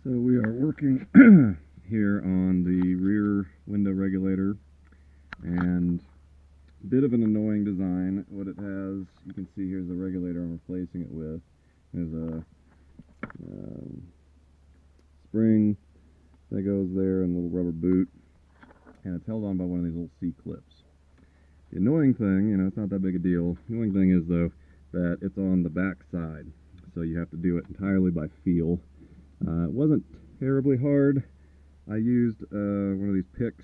So we are working here on the rear window regulator, and a bit of an annoying design. What it has, you can see here's the regulator I'm replacing it with. There's a spring that goes there and a little rubber boot, and it's held on by one of these little C-clips. The annoying thing, it's not that big a deal. The annoying thing is, though, that it's on the back side, so you have to do it entirely by feel. It wasn't terribly hard. I used one of these picks,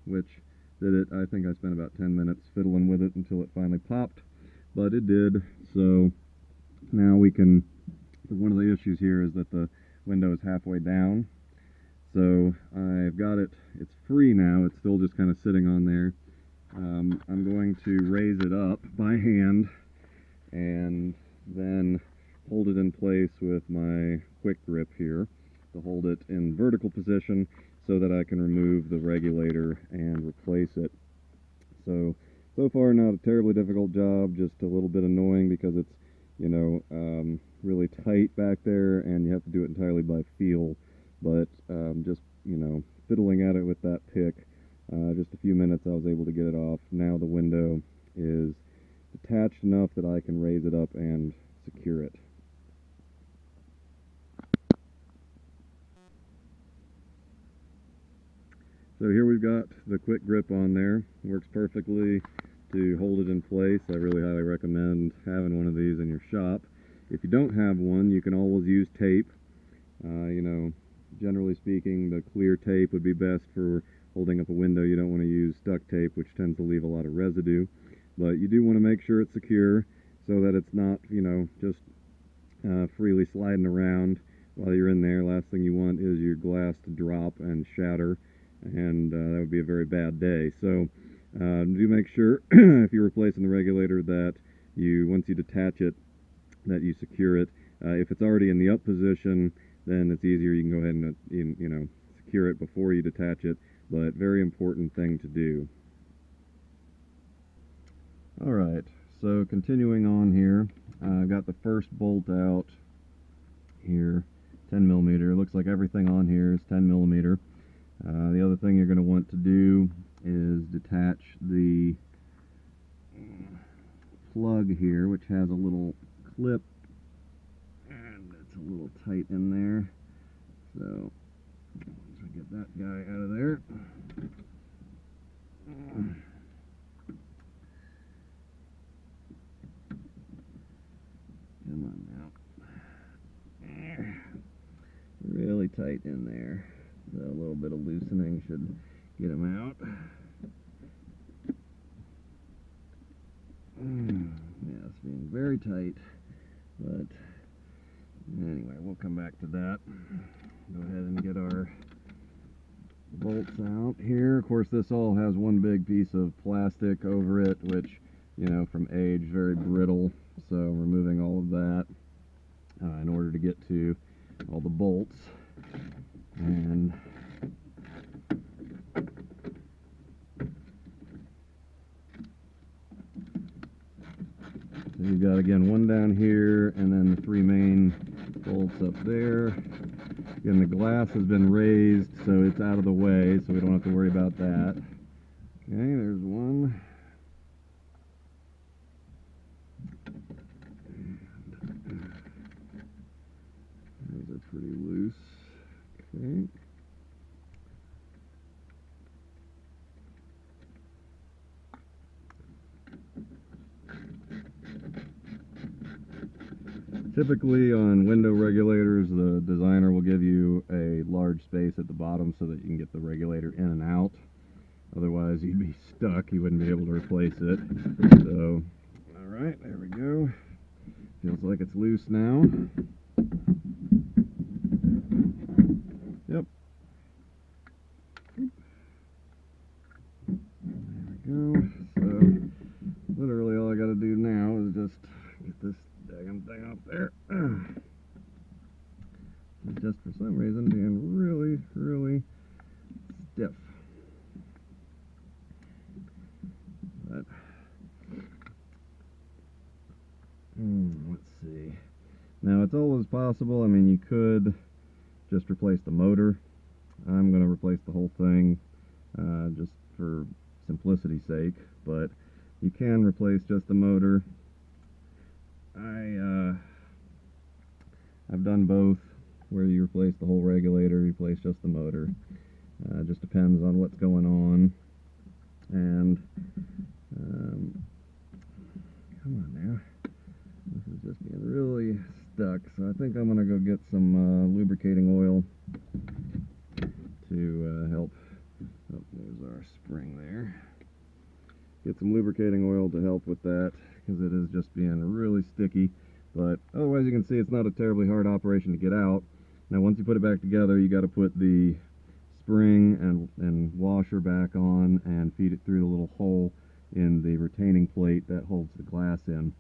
which did it. I think I spent about 10 minutes fiddling with it until it finally popped, but it did. So now we can, one of the issues here is that the window is halfway down. So I've got it, it's free now, it's still just kind of sitting on there. I'm going to raise it up by hand and then hold it in place with my quick grip here to hold it in vertical position so that I can remove the regulator and replace it. So far not a terribly difficult job, just a little bit annoying because it's, really tight back there and you have to do it entirely by feel. But just, fiddling at it with that pick, just a few minutes I was able to get it off. Now the window is detached enough that I can raise it up and secure it. So here we've got the quick grip on there. It works perfectly to hold it in place. I really highly recommend having one of these in your shop. If you don't have one, you can always use tape. Generally speaking, the clear tape would be best for holding up a window. You don't want to use duct tape, which tends to leave a lot of residue. But you do want to make sure it's secure so that it's not, just freely sliding around while you're in there. Last thing you want is your glass to drop and shatter, and that would be a very bad day. So do make sure if you're replacing the regulator that once you detach it, that you secure it. If it's already in the up position, then it's easier. You can go ahead and secure it before you detach it, but very important thing to do. Alright, so continuing on here, I've got the first bolt out here, 10 millimeter. Looks like everything on here is 10 millimeter. The other thing you're going to want to do is detach the plug here, which has a little clip, and it's a little tight in there. So once we get that guy out of there, come on now, really tight in there. So a little bit of loosening should get him out. Yeah, it's being very tight, but anyway, we'll come back to that. Go ahead and get our bolts out here. Of course, this all has one big piece of plastic over it, which, from age, very brittle. So removing all of that in order to get to all the bolts. And so you've got, again, one down here, and then the three main bolts up there. Again, the glass has been raised, so it's out of the way, so we don't have to worry about that. Okay, there's one. Those are pretty loose. Okay. Typically on window regulators, the designer will give you a large space at the bottom so that you can get the regulator in and out. Otherwise, you'd be stuck. You wouldn't be able to replace it. So, all right, there we go. Feels like it's loose now. Yep. There we go. So, literally all I got to do now is just get this daggum thing up there. It's just for some reason being really, really stiff. But let's see. Now it's always possible. I mean, you could just replace the motor. I'm going to replace the whole thing just for simplicity's sake, but you can replace just the motor. I've done both, where you replace the whole regulator, you replace just the motor. Just depends on what's going on. And come on now, this is just being really stuck, so I think I'm going to go get some lubricating oil to help. Oh, there's our spring there. Get some lubricating oil to help with that, because it is just being really sticky. But otherwise, you can see it's not a terribly hard operation to get out. Now, once you put it back together, you got to put the spring and washer back on and feed it through the little hole in the retaining plate that holds the glass in.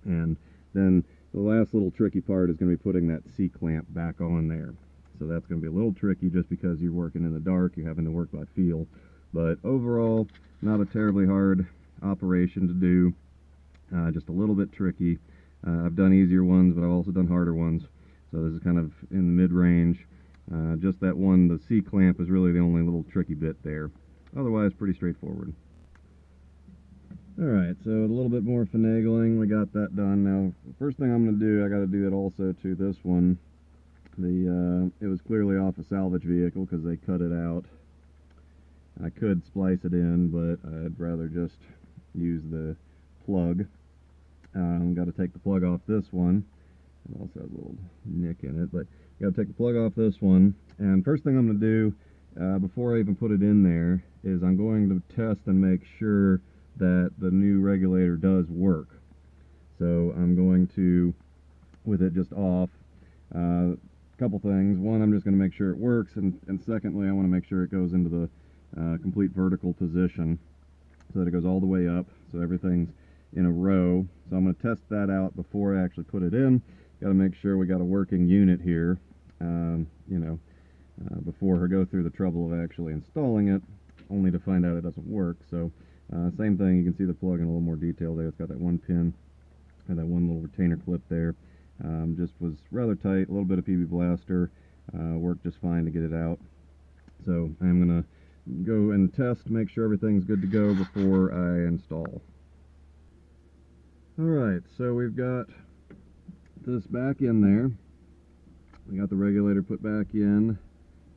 And then the last little tricky part is going to be putting that C-clamp back on there. So that's going to be a little tricky just because you're working in the dark, you're having to work by feel. But overall, not a terribly hard operation to do, just a little bit tricky. I've done easier ones, but I've also done harder ones. So this is kind of in the mid-range. Just that one, the C-clamp, is really the only little tricky bit there. Otherwise, pretty straightforward. Alright, so a little bit more finagling, we got that done. Now, the first thing I'm going to do, I got to do it also to this one. It was clearly off a salvage vehicle because they cut it out. I could splice it in, but I'd rather just use the plug. Got to take the plug off this one. It also has a little nick in it, but you got to take the plug off this one. And first thing I'm going to do, before I even put it in there, is I'm going to test and make sure that the new regulator does work. So I'm going to, with it just off, a couple things. One, I'm just going to make sure it works, and secondly, I want to make sure it goes into the complete vertical position so that it goes all the way up, so everything's in a row. So I'm going to test that out before I actually put it in. Got to make sure we got a working unit here, before I go through the trouble of actually installing it, only to find out it doesn't work. So same thing, you can see the plug in a little more detail there. It's got that one pin and that one little retainer clip there. Just was rather tight, a little bit of PB Blaster, worked just fine to get it out. So I'm going to go and test, make sure everything's good to go before I install. Alright, so we've got this back in there. We got the regulator put back in.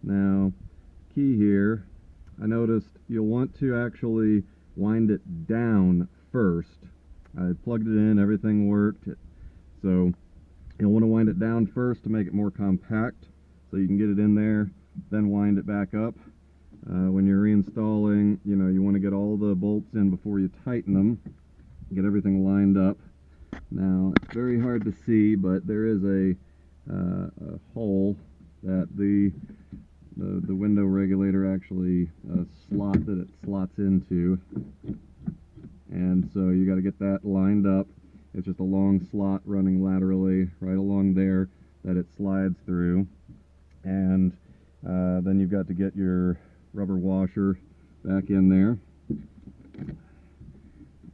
Now, key here, I noticed you'll want to actually wind it down first. I plugged it in, everything worked. So you'll want to wind it down first to make it more compact, so you can get it in there, then wind it back up. When you're reinstalling, you want to get all the bolts in before you tighten them, get everything lined up. Now, it's very hard to see, but there is a hole that the window regulator actually, slot that it slots into, and so you got to get that lined up. It's just a long slot running laterally right along there that it slides through, and then you've got to get your rubber washer back in there,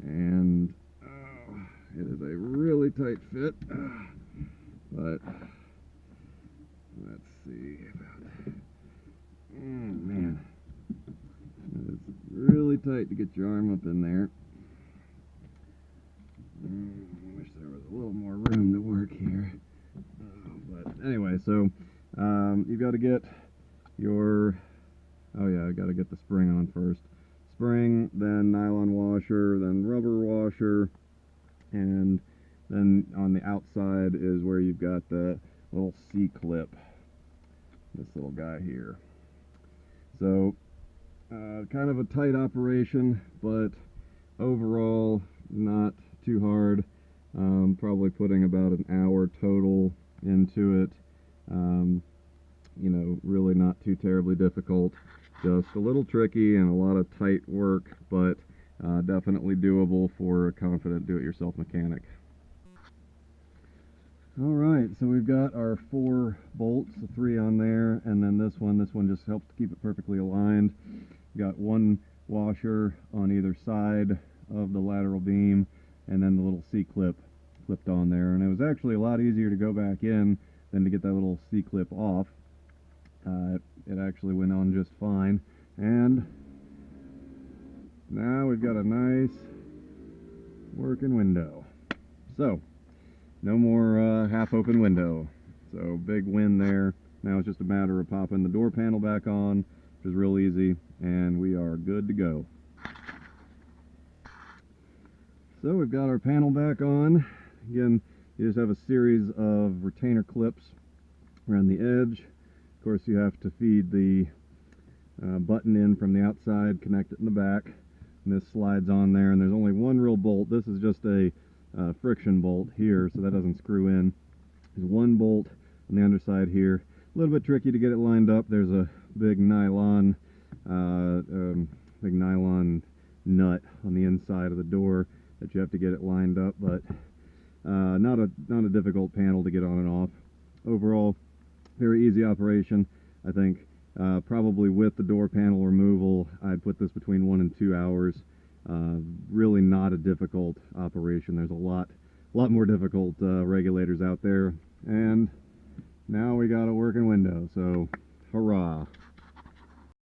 and it is a really tight fit, but let's see about, man, it's really tight to get your arm up in there. I wish there was a little more room to work here, but anyway, so you've got to get your, I got to get the spring on first. Spring, then nylon washer, then rubber washer, and then on the outside is where you've got the little C-clip, this little guy here. So kind of a tight operation, but overall not too hard. Probably putting about an hour total into it. Really not too terribly difficult, just a little tricky and a lot of tight work, but definitely doable for a confident do-it-yourself mechanic. Alright, so we've got our 4 bolts, the 3 on there, and then this one just helps to keep it perfectly aligned. We've got one washer on either side of the lateral beam, and then the little C-clip clipped on there, and it was actually a lot easier to go back in than to get that little C-clip off. It actually went on just fine, and now we've got a nice working window. So no more half open window, so big win there. Now it's just a matter of popping the door panel back on, which is real easy, and we are good to go. So we've got our panel back on. Again, you just have a series of retainer clips around the edge. Of course, you have to feed the button in from the outside, connect it in the back, and this slides on there, and there's only one real bolt. This is just a friction bolt here, so that doesn't screw in. There's one bolt on the underside here. A little bit tricky to get it lined up. There's a big nylon nut on the inside of the door that you have to get it lined up, but not a difficult panel to get on and off. Overall, very easy operation. I think probably with the door panel removal, I'd put this between 1 and 2 hours. Really not a difficult operation. There's a lot more difficult regulators out there, and now we got a working window, so hurrah.